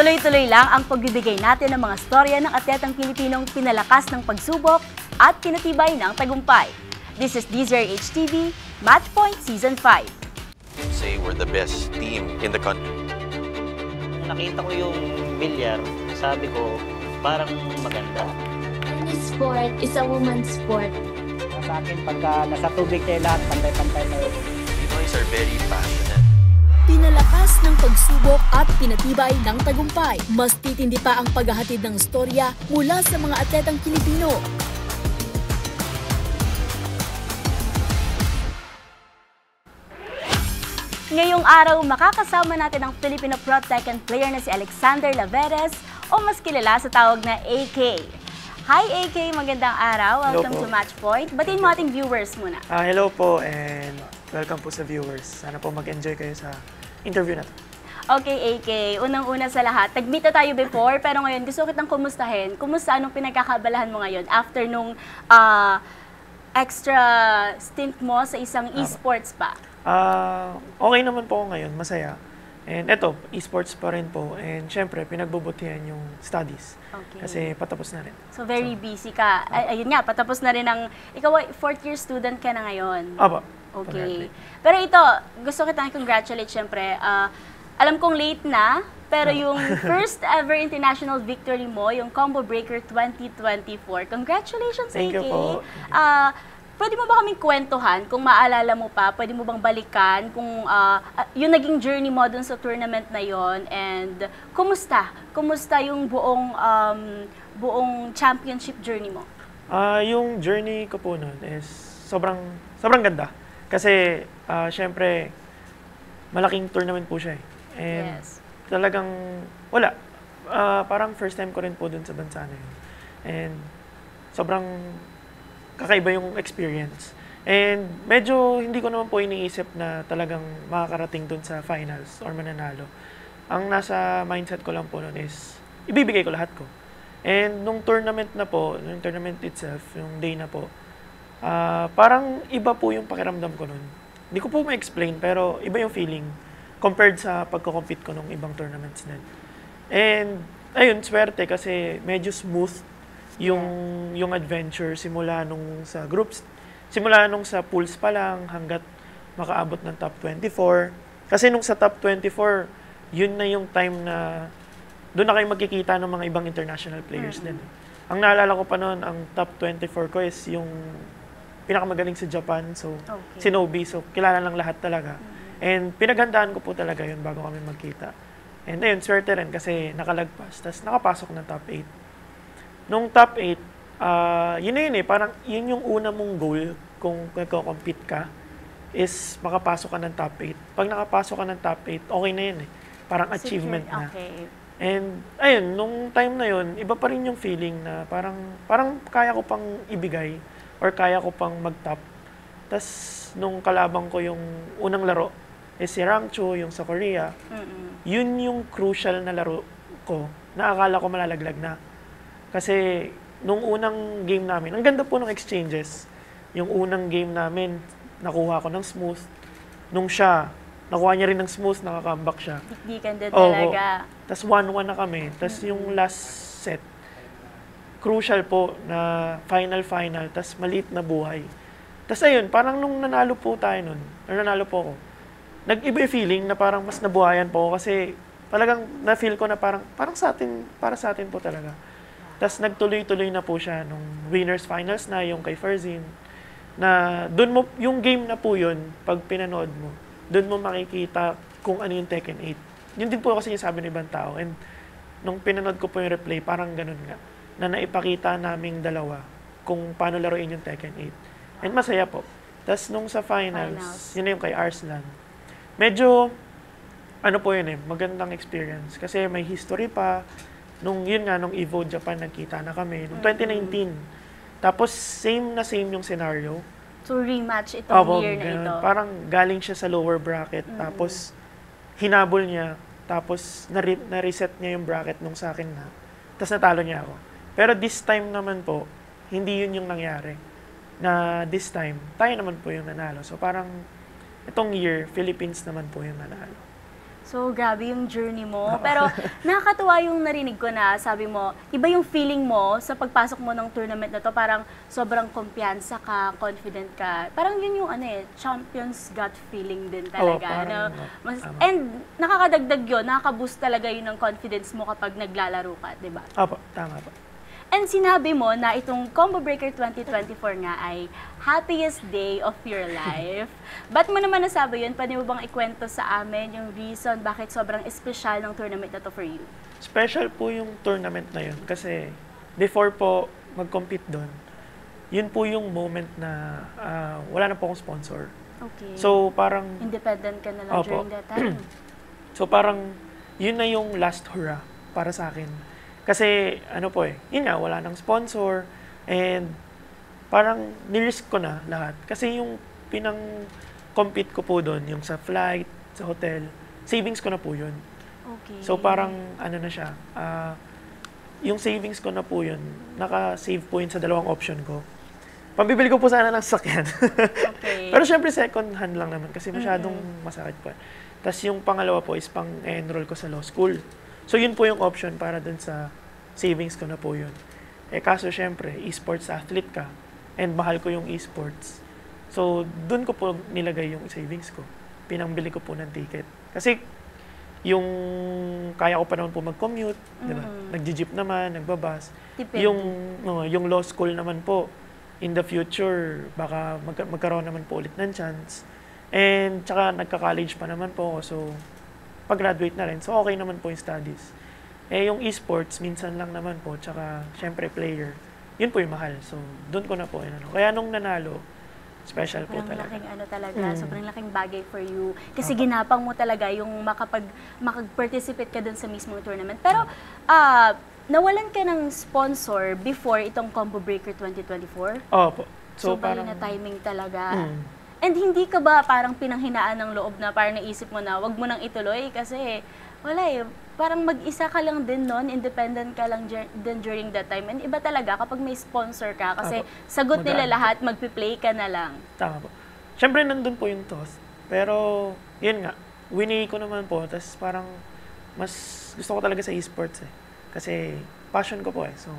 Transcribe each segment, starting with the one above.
Tuloy-tuloy lang ang pagbibigay natin ng mga storya ng atletang Pilipinong pinalakas ng pagsubok at pinatibay ng tagumpay. This is DZRH TV, Match Point Season 5. Say we're the best team in the country. Nakita ko yung bilyar, sabi ko, parang maganda. Any sport is a woman's sport. Sa akin, pagka nasa tubig tayo lahat, pantay-pantay tayo. Pinoys are very passionate. Pinalakas ng pagsubok at pinatibay ng tagumpay. Mas titindi pa ang paghahatid ng storya mula sa mga atletang Pilipino. Ngayong araw, makakasama natin ang Filipino Pro Taekwondo player na si Alexander Laveres o mas kilala sa tawag na AK. Hi AK, magandang araw. Welcome to Match Point. Batiin mo ating viewers muna. Hello po and welcome po sa viewers. Sana po mag-enjoy kayo sa interview na to. Okay AK, unang-una sa lahat, nag-meet na tayo before pero ngayon gusto kitang kumustahin. Kumusta, anong pinagkakabalahan mo ngayon after nung extra stint mo sa isang esports pa? Okay naman po ako ngayon, masaya. And eto, esports pa rin po. And syempre, pinagbubutihan yung studies. Okay. Kasi patapos na rin. So very busy ka. Ayun nga, patapos na rin ang... Ikaw, fourth year student ka na ngayon. Aba. Okay. Pero ito, gusto kitang congratulate syempre. Alam kong late na, pero yung first ever international victory mo, yung Combo Breaker 2024. Congratulations, Thank you AK. po. Pwede mo ba kaming kwentuhan, kung maalala mo pa, pwede mo bang balikan kung yung naging journey mo dun sa tournament na yon and kumusta? Kumusta yung buong championship journey mo? Yung journey ko po nun is sobrang ganda. Kasi syempre, malaking tournament po siya eh. And Yes. talagang wala. Parang first time ko rin po dun sa bansa na yun. And sobrang kakaiba yung experience. And medyo hindi ko naman po iniisip na talagang makakarating dun sa finals or mananalo. Ang nasa mindset ko lang po nun is, ibibigay ko lahat ko. And nung tournament na po, nung tournament itself, yung day na po, parang iba po yung pakiramdam ko nun. Hindi ko po ma-explain, pero iba yung feeling compared sa pagko-compete ko nung ibang tournaments din. And ayun, swerte kasi medyo smooth yung adventure simula nung sa groups, simula nung sa pools pa lang hanggat makaabot ng top 24. Kasi nung sa top 24, yun na yung time na doon na kayo magkikita ng mga ibang international players din. Ang naalala ko pa noon, ang top 24 ko is yung pinakamagaling sa Japan, so si Nobi, so kilala ng lahat talaga. And pinaghandaan ko po talaga yun bago kami magkita. And ayun, swerte rin kasi nakalagpas, tapos nakapasok ng top 8. Nung top 8, yun na yun eh, parang yun yung una mong goal kung nagko-compete ka is makapasok ka ng top 8. Pag nakapasok ka ng top 8, okay na yun eh. Parang achievement na. Okay. And ayun, nung time na yun, iba pa rin yung feeling na parang kaya ko pang ibigay or kaya ko pang mag-top. Tapos nung kalabang ko yung unang laro, si Rangchu, yung sa Korea, yun yung crucial na laro ko na akala ko malalaglag na. Kasi nung unang game namin, ang ganda po ng exchanges. Yung unang game namin, nakuha ko ng smooth. Nung siya, nakuha niya rin ng smooth, nakakambak siya. Dikdikan din talaga. Tapos 1-1 na kami. Tapos yung last set, crucial po na final. Tapos maliit na buhay. Tapos ayun, parang nung nanalo po tayo nun, or nanalo po ako, nag-iba yung feeling na parang mas nabuhayan po ako kasi talagang na-feel ko na parang sa atin, para sa atin po talaga. Tapos nagtuloy-tuloy na po siya nung winners finals na yung kay Farzin. Na doon mo, yung game na po yun, pag pinanood mo, doon mo makikita kung ano yung Tekken 8. Yun din po kasi yung sabi ng ibang tao. And nung pinanood ko po yung replay, parang ganun nga. Na naipakita naming dalawa kung paano laruin yung Tekken 8. And masaya po. Tapos nung sa finals, yun na yung kay Arslan. Medyo, ano po yun eh, magandang experience. Kasi may history pa. Nung yun nga, nung Evo Japan, nagkita na kami. Nung 2019. Tapos, same yung scenario. So, rematch itong year na ito. Parang galing siya sa lower bracket. Tapos, hinabol niya. Tapos, na-reset niya yung bracket nung sa akin na. Tapos, natalo niya ako. Pero this time naman po, hindi yun yung nangyari. Na this time, tayo naman po yung nanalo. So, parang, itong year, Philippines naman po yung nanalo. So, grabe yung journey mo. Pero, nakakatuwa yung narinig ko na sabi mo, iba yung feeling mo sa pagpasok mo ng tournament na to. Parang sobrang kumpiyansa ka, confident ka. Parang yun yung champion's gut feeling din talaga. parang, tama. And nakakadagdag yun, nakaka-boost talaga yun ng confidence mo kapag naglalaro ka, di ba? Opo, tama po. And sinabi mo na itong Combo Breaker 2024 nga ay happiest day of your life. Ba't mo naman nasabi yun? Pwede mo bang ikwento sa amin yung reason bakit sobrang espesyal ng tournament na to for you? Special po yung tournament na yun kasi before po mag-compete doon, yun po yung moment na wala na po akong sponsor. Okay. So parang, Independent ka na lang Opo. during that time. so parang yun na yung last hurrah para sa akin. Kasi yun nga, wala nang sponsor and parang nirisk ko na lahat. Kasi yung pinang-compete ko po doon, yung sa flight, sa hotel, savings ko na po yun. Okay. So parang na siya, yung savings ko na po yun, naka-save po yun sa dalawang option ko. Pambibili ko po sana ng sasakyan. Okay. Pero syempre second hand lang naman kasi masyadong masakit pa. Tapos yung pangalawa po is pang-enroll ko sa law school. So yun po yung option para dun sa savings ko na po yun. Kaso syempre, esports athlete ka and mahal ko yung esports. So dun ko po nilagay yung savings ko. Pinambili ko po ng ticket. Kasi yung kaya ko pa naman po mag-commute, di ba? Nag-jeep naman, nagbabas. Tipid. Yung law school naman po, in the future, baka magkaroon naman po ulit ng chance. And tsaka nagka-college pa naman po ako. So pag-graduate na rin. So, okay naman po yung studies. Yung esports, minsan lang naman po. Tsaka, syempre, player. Yun po yung mahal. So, doon ko na po. Kaya nung nanalo, special po Sobrang talaga. laking talaga. Sobrang laking bagay for you. Kasi ginapang mo talaga yung makapag-participate ka dun sa mismong tournament. Pero, nawalan ka ng sponsor before itong Combo Breaker 2024? Opo. So, parang na timing talaga. And hindi ka ba parang pinanghinaan ng loob na parang naisip mo na wag mo nang ituloy kasi wala parang mag-isa ka lang din noon, independent ka lang din during that time. And iba talaga kapag may sponsor ka kasi sagot nila lahat, magpi-play ka na lang. Tama po. Siyempre, nandun po yung toss. Pero, yun nga, winnie ko naman po. Tapos parang mas gusto ko talaga sa esports Kasi passion ko po So,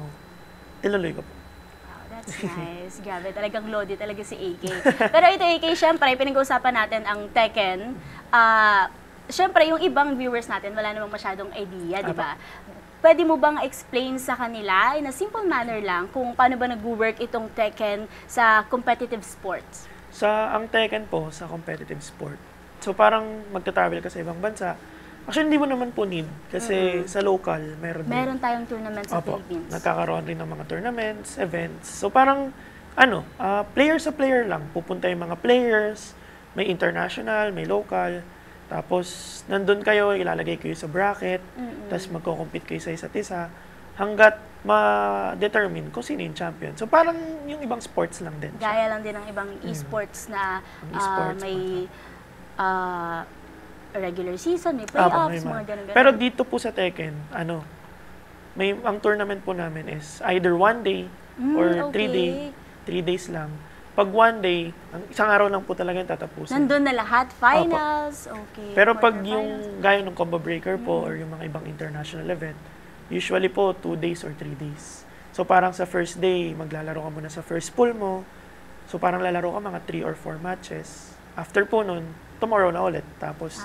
tinuloy ko po. That's nice. Grabe, talagang lodi talaga si AK. Pero ito, AK, syempre, pinag-uusapan natin ang Tekken. Syempre, yung ibang viewers natin, wala namang masyadong idea, di ba? Pwede mo bang explain sa kanila in a simple manner lang kung paano ba nag-work itong Tekken sa competitive sports? Ang Tekken po, sa competitive sport. So, parang magta-travel ka sa ibang bansa. Actually, hindi mo naman po need kasi sa local, meron tayong tournament sa Opo, Philippines. nagkakaroon rin ng mga tournaments, events. So parang, player sa player lang. Pupunta yung mga players, may international, may local. Tapos, nandun kayo, ilalagay kayo sa bracket, tapos magko-compete kayo sa isa't isa, hanggat ma-determine kung sino yung champion. So parang yung ibang sports lang din. Gaya lang din ng ibang esports na may regular season, may playoffs, mga ganun-ganun. Pero dito po sa Tekken, ang tournament po namin is either 1 day or 3 days lang. Pag 1 day, isang araw lang po talaga yung tatapusin. Nandun na lahat, finals, okay. Pero pag yung gaya ng Combo Breaker po or yung mga ibang international event, usually po 2 days or 3 days. So parang sa first day, maglalaro ka muna sa first pool mo. So parang lalaro ka mga 3 or 4 matches. After po nun, tomorrow na ulit. Tapos,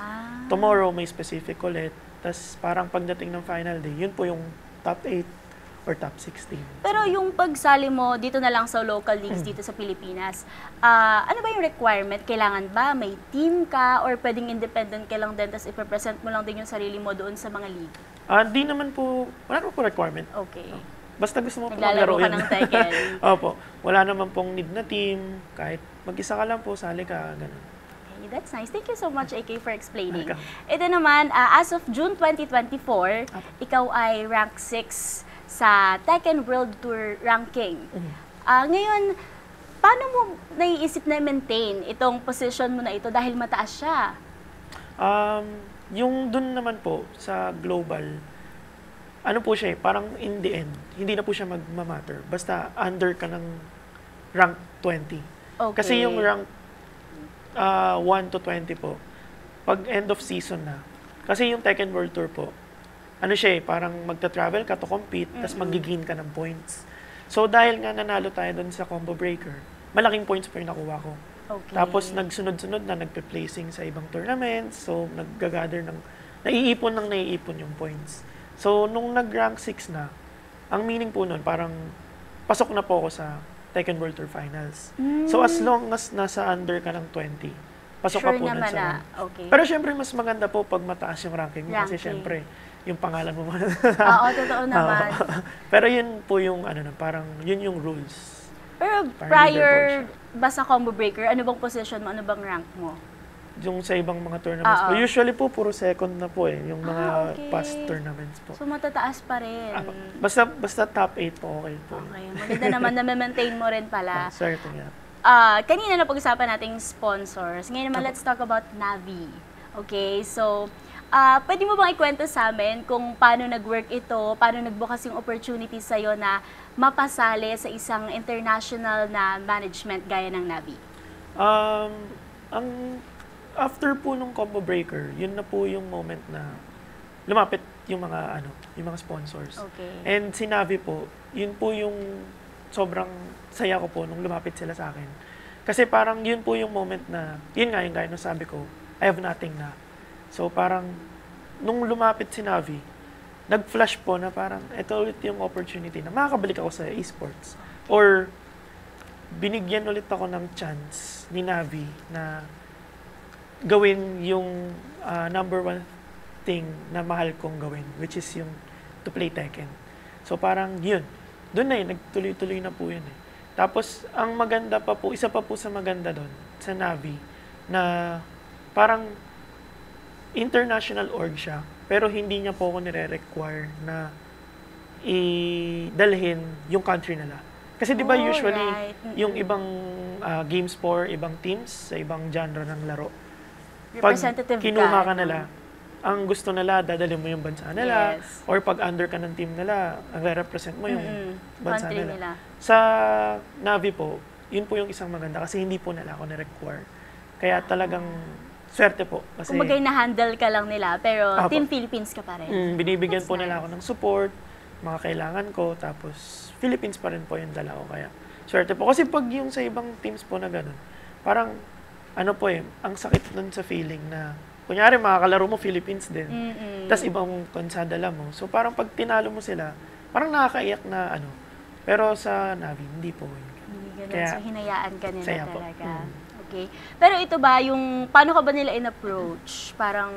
tomorrow may specific ulit. Tapos, parang pagdating ng final day, yun po yung top 8 or top 16. Pero yung pagsali mo dito na lang sa local leagues dito sa Pilipinas, ano ba yung requirement? Kailangan ba may team ka or pwedeng independent ka lang din tapos ipapresent mo lang din yung sarili mo doon sa mga league? Di naman po, wala naman po requirement. Okay. Basta gusto mo po Naglalaro maglaro ka yun. ng Tekken. Opo. Wala naman pong need na team. Kahit mag-isa ka lang po, sali ka, ganun. That's nice. Thank you so much, AK, for explaining. Welcome. Ito naman, as of June 2024, ikaw ay rank 6 sa Tekken World Tour ranking. Ngayon, paano mo naiisip na maintain itong position mo na ito dahil mataas siya? Yung dun naman po sa global, ano po siya parang in the end, hindi na po siya magmamatter. Basta under ka ng rank 20. Okay. Kasi yung rank 1 to 20 po, pag end of season na, Kasi yung Tekken World Tour po, ano siya parang magta-travel ka to compete, tapos mag-gain ka ng points. So dahil nga nanalo tayo doon sa combo breaker, malaking points po yung nakuha ko. Okay. Tapos nagsunod-sunod na nagpe-placing sa ibang tournaments, so nag-gather ng, naiipon yung points. So nung nag-rank 6 na, ang meaning po nun, parang pasok na po ako sa Tekken World Tour Finals. So as long as nasa under ka ng 20, pasok ka Sure po nun naman sa na. rank. Okay. Pero syempre mas maganda po pag mataas yung ranking mo kasi Ranking. syempre yung pangalan mo muna. Oo, totoo naman. Pero yun po yung ano na, parang yun yung rules. Pero Parang prior leaderboard ba sa combo breaker, ano bang position mo? Ano bang rank mo? Yung sa ibang mga tournaments po. Oo. Usually po puro second na po yung mga Okay. past tournaments po. So matataas pa rin. Basta top 8 po okay po. Okay, maganda naman na maintain mo rin pala. Certain nga. Kanina na pag-usapan nating sponsors. Ngayon naman, let's talk about Navi. Okay, so pwede mo bang ikwento sa amin kung paano nag-work ito, paano nagbukas yung opportunity sa'yo na mapasali sa isang international na management gaya ng Navi? After po nung combo breaker, yun na po yung moment na lumapit yung mga yung mga sponsors. Okay. And si Navi po, yun po yung sobrang saya ko po nung lumapit sila sa akin. Kasi parang yun po yung moment na, yun nga yung gaya nung sabi ko, I have nothing na. So parang, nung lumapit si Navi, nag-flash po na parang, ito ulit yung opportunity na makakabalik ako sa esports. Or, binigyan ulit ako ng chance ni Navi na gawin yung number one thing na mahal kong gawin, which is yung to play Tekken. So parang yun, doon na nagtuloy-tuloy na po yun Tapos, ang maganda pa po, isa pa po sa maganda doon, sa Navi, na parang international org siya, pero hindi niya po ako nire-require na idalhin yung country nila. Kasi di ba usually, right. yung ibang games for ibang teams, sa ibang genre ng laro, Representative pag kinuha ka no? nila, ang gusto nila, dadalhin mo yung bansa nila. Yes. Or pag under ka ng team nila, ang re-represent mo yung bansa Country nila. nila. Sa Navi po, yun po yung isang maganda kasi hindi po nila ako na-require. Kaya talagang swerte po. Kasi Kumbaga na-handle ka lang nila, pero Apo. Team Philippines ka pa rin. binibigyan That's po nila nice. ako ng support, mga kailangan ko, tapos Philippines pa rin po yung dala ko. Kaya swerte po. Kasi pag yung sa ibang teams po na ganun, parang ano po ang sakit nun sa feeling na, kunyari makakalaro mo Philippines din, tas ibang bansa dala mo. So parang pag tinalo mo sila, parang nakakaiyak na Pero sa Navi, hindi po. Hindi ganun. Kaya, So, hinayaan ka nila saya po. talaga. Okay. Pero ito ba, paano ka ba nila in-approach? Parang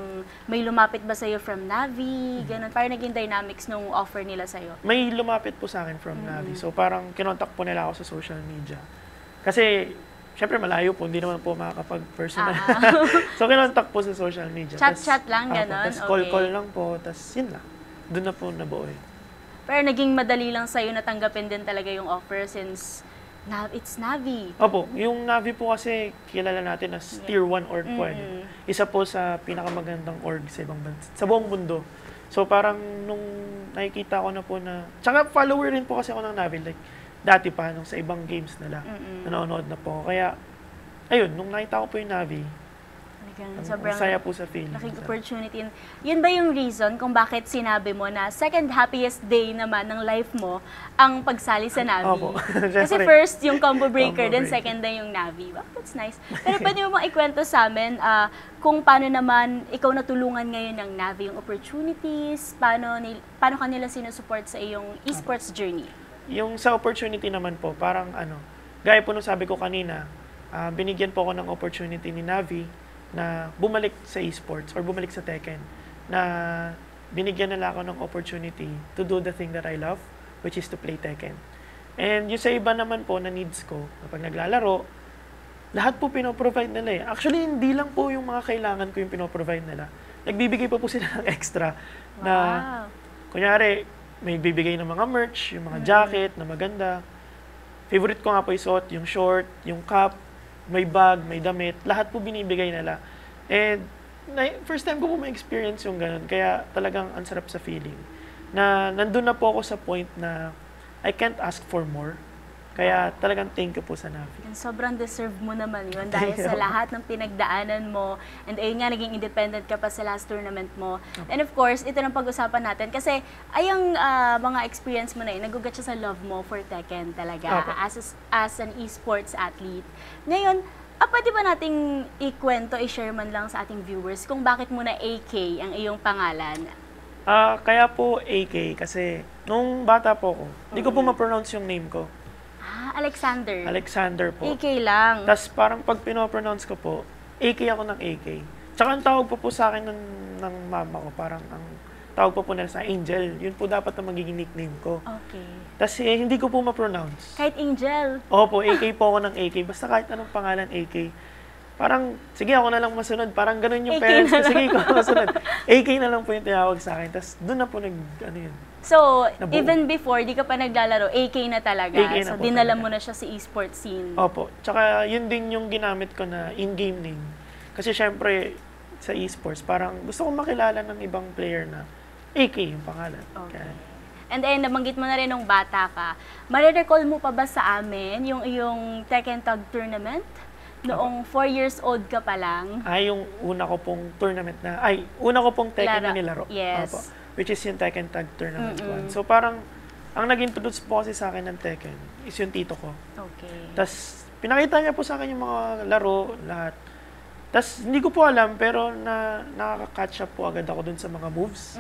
may lumapit ba sa'yo from Navi? Ganun. Parang naging dynamics nung offer nila sa'yo? May lumapit po sa akin from Navi. So parang kinontak po nila ako sa social media. Kasi, syempre malayo po, hindi naman po makakapag-personal. So kinontak po sa social media. Chat-chat lang, ganon? Tapos call-call lang po, tapos yun lang. Doon na po nabuo Pero naging madali lang sa'yo natanggapin din talaga yung offer since it's Navi. Opo, yung Navi po kasi kilala natin as Tier 1 org po. Isa po sa pinakamagandang org sa ibang bansa, sa buong mundo. So parang nung nakikita ko na po na, tsaka follower rin po kasi ako ng Navi, like dati pa nung sa ibang games nila, nanonood na po. Kaya, ayun, nung nakita ko po yung Navi, Sobrang saya po sa feeling. laking opportunity. Yun ba yung reason kung bakit sinabi mo na second happiest day naman ng life mo ang pagsali sa Navi? Opo. Kasi Siyempre. first yung combo breaker, Combo then breaker. second day yung Navi. Wow, that's nice. Pero pwede mo bang ikwento sa amin kung paano naman ikaw natulungan ngayon ng Navi yung opportunities, paano kanila sinusupport sa iyong esports journey? Yung sa opportunity naman po, parang gaya po nung sabi ko kanina, binigyan po ako ng opportunity ni Navi na bumalik sa esports or bumalik sa Tekken, na binigyan nila ako ng opportunity to do the thing that I love, which is to play Tekken. And yung sa iba naman po na needs ko, kapag naglalaro, lahat po pinoprovide nila Actually, hindi lang po yung mga kailangan ko yung pinoprovide nila. Nagbibigay pa po sila ng extra na, kunyari, may bibigay ng mga merch, yung mga jacket na maganda. Favorite ko nga po yung suot, yung short, yung cap, may bag, may damit, lahat po binibigay nila. And first time ko po ma-experience yung ganun, kaya talagang ang sarap sa feeling. Na nandun na po ako sa point na I can't ask for more. Kaya talagang thank you po sa Navi. And sobrang deserve mo naman yun dahil sa lahat ng pinagdaanan mo. And ayun nga, naging independent ka pa sa last tournament mo. And of course, ito ng pag-usapan natin. Kasi ayang mga experience mo na yun, nagugat siya sa love mo for Tekken talaga. Opo. As an esports athlete. Ngayon, pwede ba nating ikwento, i-share man lang sa ating viewers kung bakit mo na AK ang iyong pangalan? Kaya po AK kasi nung bata po ko, hindi ko po ma-pronounce yung name ko. Alexander. Alexander po. AK lang. Tapos parang pag pinopronounce ko po, AK ako ng AK. Tsaka ang tawag po sa akin ng mama ko, parang ang tawag po nila sa Angel. Yun po dapat na magiging nickname ko. Okay. Tapos hindi ko po ma-pronounce. Kahit Angel. Opo, AK po ako ng AK. Basta kahit anong pangalan, AK. Parang, sige ako na lang masunod. Parang ganun yung AK parents ko. na Sige, ikaw masunod. AK na lang po yung tinawag sa akin. Tapos doon na po yun. So, Nabuo. even before, di ka pa naglalaro, AK na talaga. AK na So, po dinala talaga. mo na siya sa esports scene. Opo. Tsaka yun din yung ginamit ko na in-game name. Kasi syempre, sa esports, parang gusto kong makilala ng ibang player na AK yung pangalan. Okay. Kaya, And then, nabanggit mo na rin nung bata ka. Marirecall mo pa ba sa amin yung iyong Tekken Tag Tournament? Noong 4 years old ka pa lang. yung una ko pong tournament una ko pong Tekken na nilaro. Yes. Opo. Which is yung Tekken Tag Tournament 1. So parang, ang nag-introduce po kasi sa akin ng Tekken is yung tito ko. Okay. Tapos, pinakita niya po sa akin yung mga laro, lahat. Tapos, hindi ko po alam, pero nakaka-catch up po agad ako dun sa mga moves.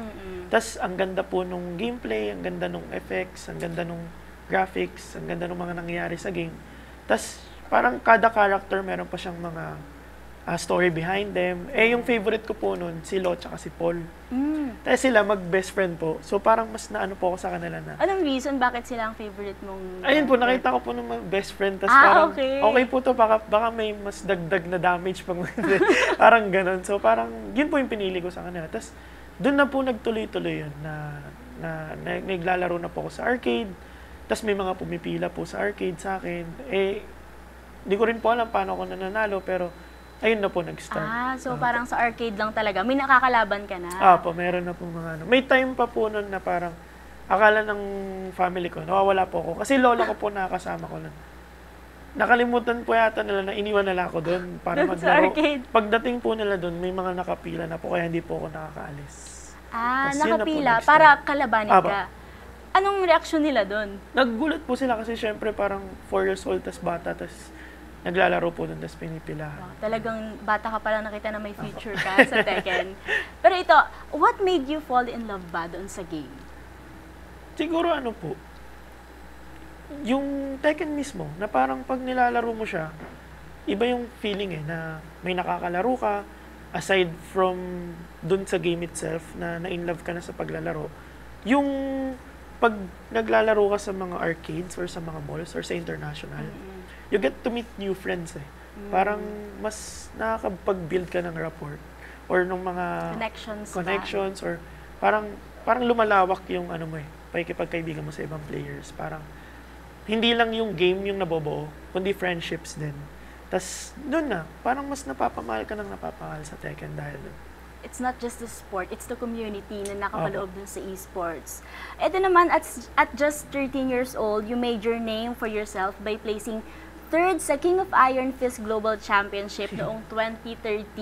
Tapos, ang ganda po nung gameplay, ang ganda nung effects, ang ganda nung graphics, ang ganda nung mga nangyayari sa game. Tapos, parang kada character meron pa siyang mga story behind them. Yung favorite ko po nun, si Lo tsaka si Paul. Tapos sila mag-best friend po. So parang mas naano po ako sa kanila na. Anong reason bakit sila ang favorite mong Ayun po, character? nakita ko po ng mga best friend. Tapos parang, okay po to, baka may mas dagdag na damage pang parang ganun. So parang, yun po yung pinili ko sa kanila. Tapos, doon na po nagtuloy-tuloy yun na naglalaro na po ako sa arcade. Tapos may mga pumipila po sa arcade sa akin. Hindi ko rin po alam paano ako nananalo, pero ayun na po nag-start. So parang sa arcade lang talaga. May nakakalaban ka na. Po, meron na po mga ano. May time pa po nun na parang akala ng family ko, nawawala po ako. Kasi lola ko po nakakasama ko nun. Nakalimutan po yata nila na iniwan nila ako doon para Dun sa maglaro. arcade. Pagdating po nila doon, may mga nakapila na po, kaya hindi po ako nakakaalis. Tas yun na po Nakapila. next Para time. kalabanin ka. Anong reaksyon nila doon? Naggulat po sila kasi syempre parang 4 years old, tas bata, tas naglalaro po doon, tas pinipila. Talagang bata ka pala nakita na may future ka sa Tekken. Pero ito, what made you fall in love ba doon sa game? Siguro ano po, yung Tekken mismo, na parang pag nilalaro mo siya, iba yung feeling na may nakakalaro ka, aside from dun sa game itself, na in love ka na sa paglalaro. Yung pag naglalaro ka sa mga arcades or sa mga malls or sa international, you get to meet new friends Parang mas nakakapag-build ka ng rapport or ng mga connections or parang lumalawak yung ano mo pakikipagkaibigan mo sa ibang players. Parang hindi lang yung game yung nabobuo, kundi friendships din. Tas doon na, parang mas napapamahal ka ng napapamahal sa Tekken dahil doon. It's not just the sport, it's the community na nakapaloob dun sa esports. Ito naman, at just 13 years old, you made your name for yourself by placing third sa King of Iron Fist Global Championship noong 2013.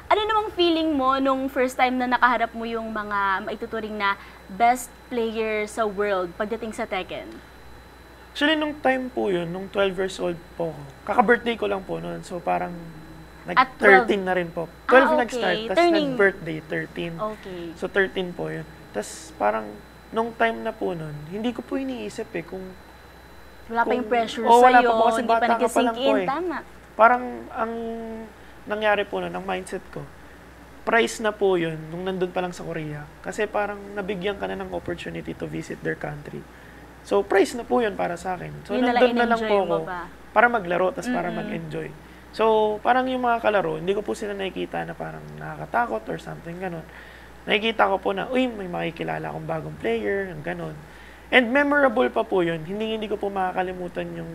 Ano namang feeling mo nung first time na nakaharap mo yung mga maituturing na best player sa world pagdating sa Tekken? Actually, nung time po yun, nung 12 years old po ako, kaka-birthday ko lang po noon. So parang nag-13 na rin po. 12 nag-start, tapos nag-birthday, 13. Okay. So 13 po yun. Tapos parang nung time na po noon, hindi ko po iniisip kung wala pa yung pressure wala sa'yo, pa po kasi hindi pa bata ka pa lang nag-sink po in, tama. Parang ang nangyari po noon, ang mindset ko, price na po yun nung nandun pa lang sa Korea. Kasi parang nabigyan ka na ng opportunity to visit their country. So price na po yun para sa akin. So yun nandun na lang po ako ba? para maglaro, tas para mag-enjoy. So parang yung mga kalaro, hindi ko po sila nakikita na parang nakakatakot or something ganun. Nakikita ko po na, may makikilala akong bagong player, yung ganun. And memorable pa po yun. Hindi ko po makakalimutan yung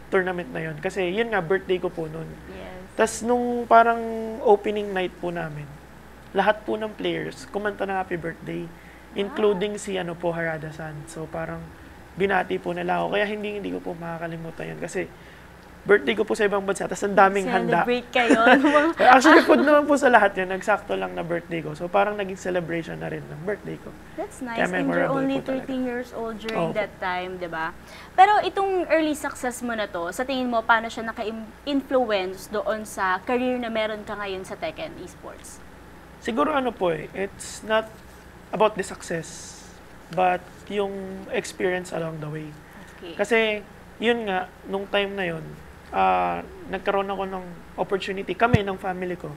tournament na yun. Kasi yun nga, birthday ko po noon. Yes. Tapos nung parang opening night po namin, lahat po ng players kumanta ng happy birthday, including si Harada-san. So parang binati po nila ako. Kaya hindi ko po makakalimutan yun. Kasi birthday ko po sa ibang bansa, tapos ang daming handa. Celebrate kayo. Actually, food naman po sa lahat yun. Nagsakto lang na birthday ko. So, parang naging celebration na rin ng birthday ko. That's nice. Kaya And you're memorable only po talaga. 13 years old during Opo. that time, di ba? Pero itong early success mo na to, sa tingin mo, paano siya naka-influence doon sa career na meron ka ngayon sa Tekken Esports? Siguro it's not about the success, but yung experience along the way. Okay. Kasi, yun nga, nung time na yun, nagkaroon ako ng opportunity, kami ng family ko,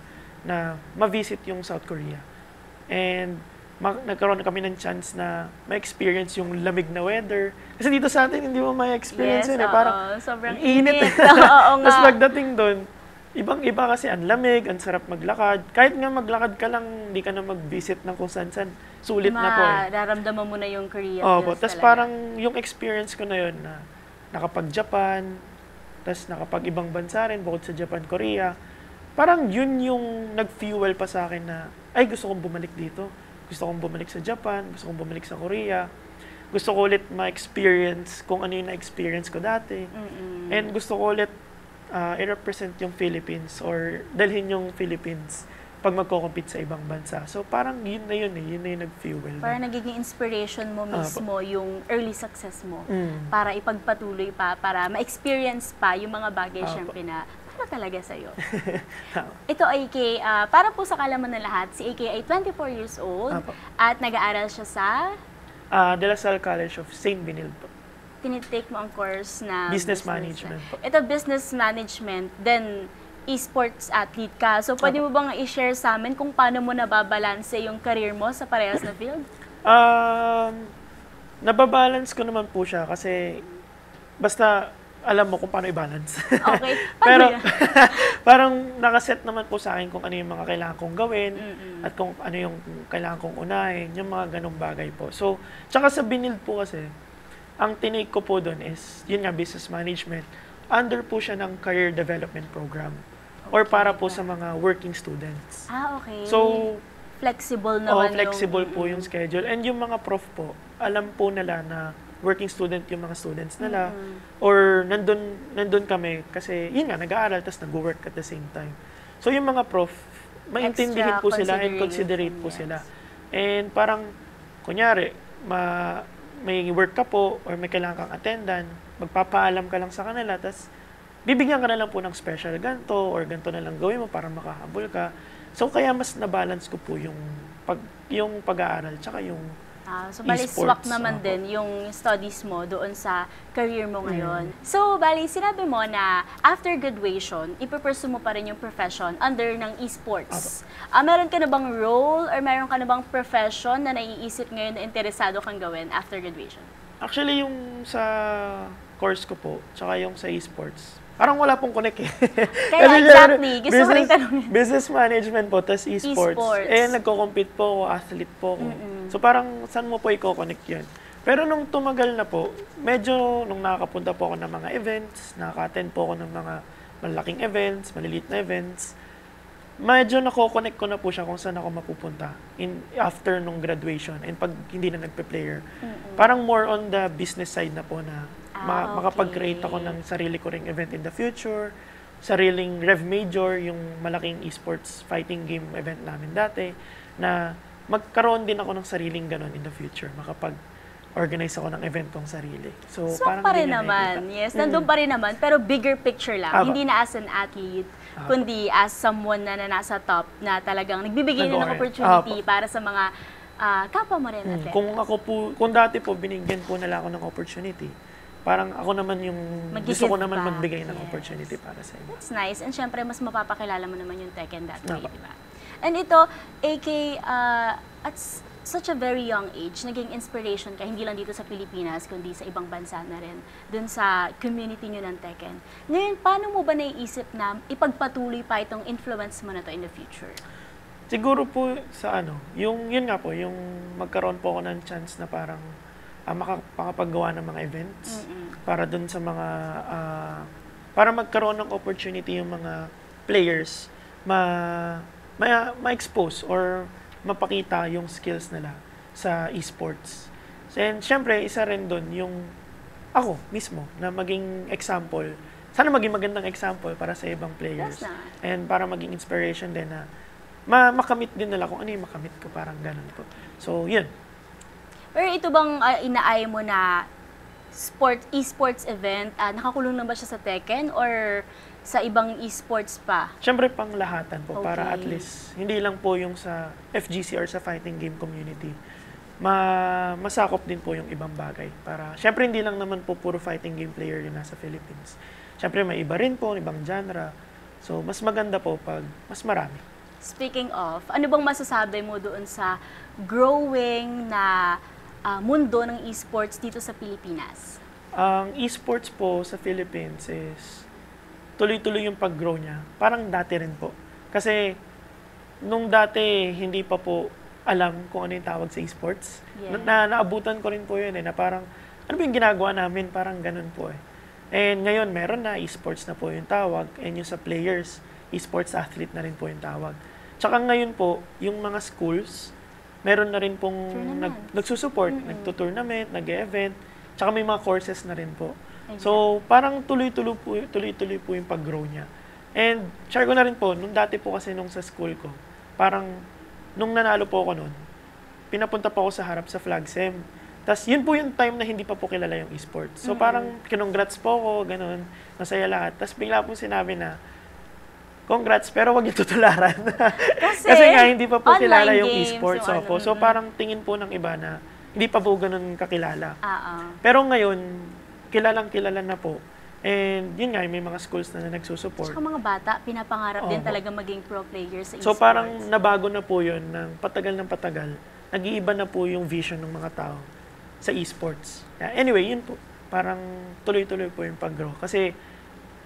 na ma-visit yung South Korea. And nagkaroon kami ng chance na ma-experience yung lamig na weather. Kasi dito sa atin, hindi mo ma-experience yun. Parang sobrang init. Oo nga. Tapos pagdating doon, ibang-iba kasi ang lamig, ang sarap maglakad. Kahit nga maglakad ka lang, hindi ka na mag-visit ng kung saan-saan. Sulit na po eh. Nararamdaman mo na yung Korean Opo, feels tapos talaga. parang yung experience ko na yun na nakapag-Japan, tapos nakapag-ibang bansa rin, bukod sa Japan, Korea. Parang yun yung nag-fuel pa sa akin na, ay gusto kong bumalik dito. Gusto kong bumalik sa Japan, gusto kong bumalik sa Korea. Gusto ko ulit ma-experience kung ano yung na-experience ko dati. And gusto ko ulit i-represent yung Philippines or dalhin yung Philippines pag magko-compete sa ibang bansa. So parang yun na yun yung nag-fuel. Parang nagiging inspiration mo mismo yung early success mo Mm. para ipagpatuloy pa, para ma-experience pa yung mga bagay syempre na para talaga sa'yo. Ito AK, para po sa kalaman ng lahat, si AK ay 24 years old Apo. at nag-aaral siya sa De La Salle College of St. Benilde po. tinitake mo ang course na Business management po. Ito, business management, then esports athlete ka. So, pwede mo bang i-share sa amin kung paano mo nababalanse yung career mo sa parehas na field? Nababalance ko naman po siya kasi basta alam mo kung paano i-balance. Okay. Pero Paano yan? parang nakaset naman po sa akin kung ano yung mga kailangan kong gawin at kung ano yung kailangan kong unahin, yung mga ganong bagay po. So, tsaka sa Benilde po kasi, ang tinake ko po doon is, yun nga, business management. Under po siya ng career development program or para po sa mga working students. Okay. So, flexible naman flexible po yung schedule. And yung mga prof po, alam po nila na working student yung mga students nila. Or nandun kami kasi, yun nga, nag-aaral tapos nag-work at the same time. So yung mga prof, maintindihin po sila and considerate po sila. And parang, kunyari, may work ka po or may kailangan kang attendan, magpapaalam ka lang sa kanila, tapos bibigyan ka na lang po ng special ganto or ganto na lang gawin mo para makahabol ka. So kaya mas na-balance ko po yung pag-aaral tsaka yung so, bali, swak esports. naman din yung studies mo doon sa career mo ngayon. So, bali, sinabi mo na after graduation, ipupursue mo pa rin yung profession under ng esports. Meron ka na bang role or meron ka na bang profession na naiisip ngayon na interesado kang gawin after graduation? Actually, yung sa course ko po, tsaka yung sa esports, parang wala pong connect eh. Kaya Kasi exactly, gusto ko rin tanongin. Business management po, tas esports. Nagko-compete po ako, athlete po ako. So parang saan mo po i-connect yun? Pero nung tumagal na po, medyo nung nakakapunta po ako ng mga events, nakaka-attend po ako ng mga malaking events, maliliit na events, medyo nako-connect ko na po siya kung saan ako mapupunta after nung graduation and pag hindi na nagpe-player. Parang more on the business side na po na makapag-create ako ng sarili ko ring event in the future, sariling Rev Major, yung malaking esports fighting game event namin dati, na magkaroon din ako ng sariling ganon in the future, makapag-organize ako ng event kong sarili. So parang pa rin hindi niya naman, nakikita. yes, nandun pa rin naman, pero bigger picture lang, hindi na as an athlete, kundi as someone na nasa top, na talagang nagbibigay na ng opportunity para sa mga kapwa mo rin natin. Kung dati po, binigyan po nila ako ng opportunity, parang ako naman yung gusto ko naman magbigay ng opportunity para sa inyo. That's nice. And syempre, mas mapapakilala mo naman yung Tekken that way, di ba? And ito, AK, at such a very young age, naging inspiration ka, hindi lang dito sa Pilipinas, kundi sa ibang bansa na rin, dun sa community nyo ng Tekken. Ngayon, paano mo ba naiisip na ipagpatuloy pa itong influence mo na to in the future? Siguro po sa yun nga po, yung magkaroon po ako ng chance na parang makapagawa ng mga events para dun sa mga para magkaroon ng opportunity yung mga players ma-expose or mapakita yung skills nila sa esports. And syempre, isa rin dun yung ako mismo na maging example. Sana maging magandang example para sa ibang players. That's nice. And para maging inspiration din na makamit din nila kung ano yung makamit ko, parang ganun po. So, yun. Pero ito bang inaay mo na esports event, nakakulong na ba siya sa Tekken or sa ibang esports pa? Siyempre pang lahatan po, para Okay. at least hindi lang po yung sa FGC or sa fighting game community. Masakop din po yung ibang bagay. Para, siyempre hindi lang naman po puro fighting game player yung nasa Philippines. Siyempre may iba rin po, ibang genre. So, mas maganda po pag mas marami. Speaking of, ano bang masasabi mo doon sa growing na mundo ng esports dito sa Pilipinas? Ang esports po sa Philippines is tuloy-tuloy yung pag-grow niya. Parang dati rin po. Kasi nung dati hindi pa po alam kung ano yung tawag sa esports. Yeah. Naabutan ko rin po yun na parang ano ba yung ginagawa namin? Parang ganun po And ngayon meron na esports na po yung tawag, and yung sa players, esports athlete na rin po yung tawag. Tsaka ngayon po, yung mga schools, meron na rin pong nagsusupport, nagtutournament, nag-event, tsaka may mga courses na rin po. So, parang tuloy-tuloy po yung pag-grow niya. And share ko na rin po, nung dati po kasi nung sa school ko, parang nung nanalo po ako nun, pinapunta po ako sa harap sa flag sem. Tapos yun po yung time na hindi pa po kilala yung esports. So parang kinongrats po ako, ganun, masaya lahat. Tapos bigla po sinabi na, congrats, pero wag niyo tutularan. Kasi nga, hindi pa po kilala yung esports. So parang tingin po ng iba na hindi pa po ganun kakilala. Pero ngayon, kilalang-kilala na po. And yun nga, may mga schools na nagsusupport. Saka mga bata, pinapangarap din talaga maging pro players sa esports. So parang nabago na po yun ng patagal. Nag-iiba na po yung vision ng mga tao sa esports. Anyway, yun po. Parang tuloy-tuloy po yung pag-grow. Kasi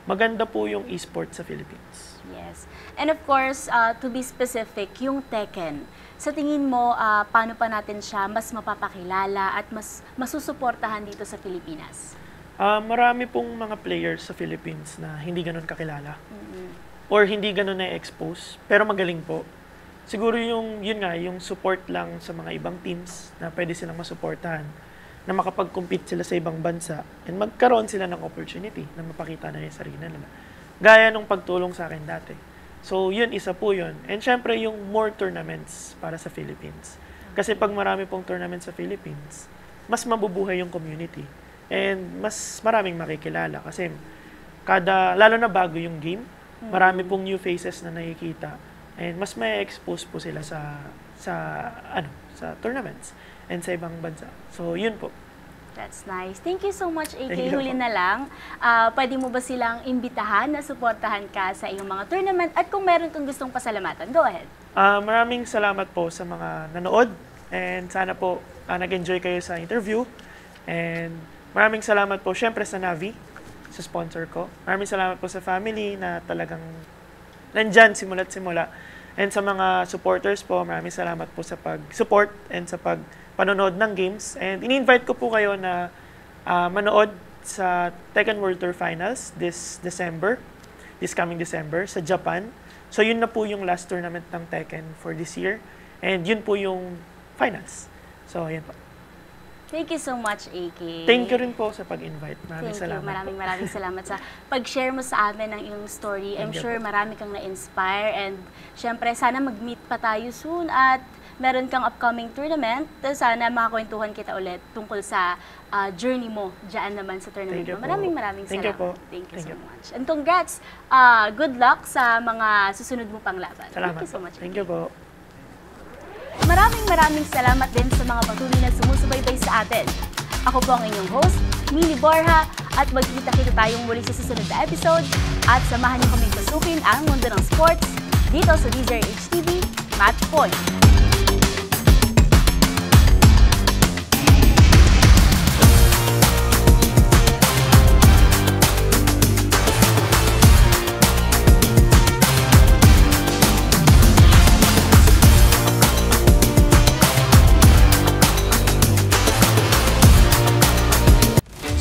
maganda po yung esports sa Philippines. Yes. And of course, to be specific, yung Tekken. Sa tingin mo, paano pa natin siya mas mapapakilala at mas masusuportahan dito sa Pilipinas? Marami pong mga players sa Philippines na hindi ganun kakilala. Or hindi ganun na-expose, pero magaling po. Siguro yun nga, yung support lang sa mga ibang teams na pwede silang masuportahan, na makapag-compete sila sa ibang bansa, and magkaroon sila ng opportunity na mapakita na yung sarili nila. Gaya nung pagtulong sa akin dati. So, yun, isa po yun. And syempre, yung more tournaments para sa Philippines. Kasi pag marami pong tournaments sa Philippines, mas mabubuhay yung community. And mas maraming makikilala. Kasi lalo na bago yung game, marami pong new faces na nakikita. And mas may expose po sila sa tournaments and sa ibang bansa. So, yun po. That's nice. Thank you so much, AK. Thank you Huli po. na lang, pwede mo ba silang imbitahan na suportahan ka sa iyong mga tournament? At kung meron kang gustong pasalamatan, go ahead. Maraming salamat po sa mga nanood. And sana po nag-enjoy kayo sa interview. And maraming salamat po syempre sa Navi, sa sponsor ko. Maraming salamat po sa family na talagang nandyan simula't simula. And sa mga supporters po, maraming salamat po sa pag-support and sa panonood ng games. And in-invite ko po kayo na manood sa Tekken World Tour Finals this coming December, sa Japan. So yun na po yung last tournament ng Tekken for this year. And yun po yung finals. So yun po. Thank you so much, AK. Thank you rin po sa pag-invite. Maraming Thank salamat you. po. Maraming salamat sa pag-share mo sa amin ng iyong story. I'm Thank you sure po. marami kang na-inspire and syempre sana mag-meet pa tayo soon at meron kang upcoming tournament. Sana makakwentuhan kita ulit tungkol sa journey mo dyan naman sa tournament Thank you mo. po. Maraming Thank salamat. you po. Thank you Thank so you. much. And congrats. Good luck sa mga susunod mo pang laban. Salamat Thank you so po. much. Thank you po. Maraming salamat din sa mga patuloy na sumusubaybay sa atin. Ako po ang inyong host, Mili Borja, at magkita-kita tayong muli sa susunod na episode at samahan niyo kaming pasukin ang mundo ng sports dito sa DZRH TV Match Point.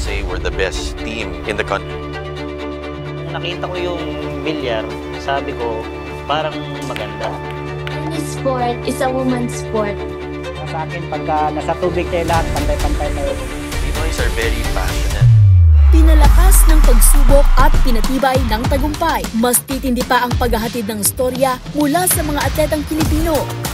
Say we're the best team in the country. Nung nakita ko yung bilyar, sabi ko, parang maganda. Any sport is a woman's sport. Sa akin, pagka nasa tubig kayo lahat, pantay-pantay kayo. Pinoys are very passionate. Pinalakas ng pagsubok at pinatibay ng tagumpay. Mas titindi pa ang paghahatid ng storya mula sa mga atletang Pilipino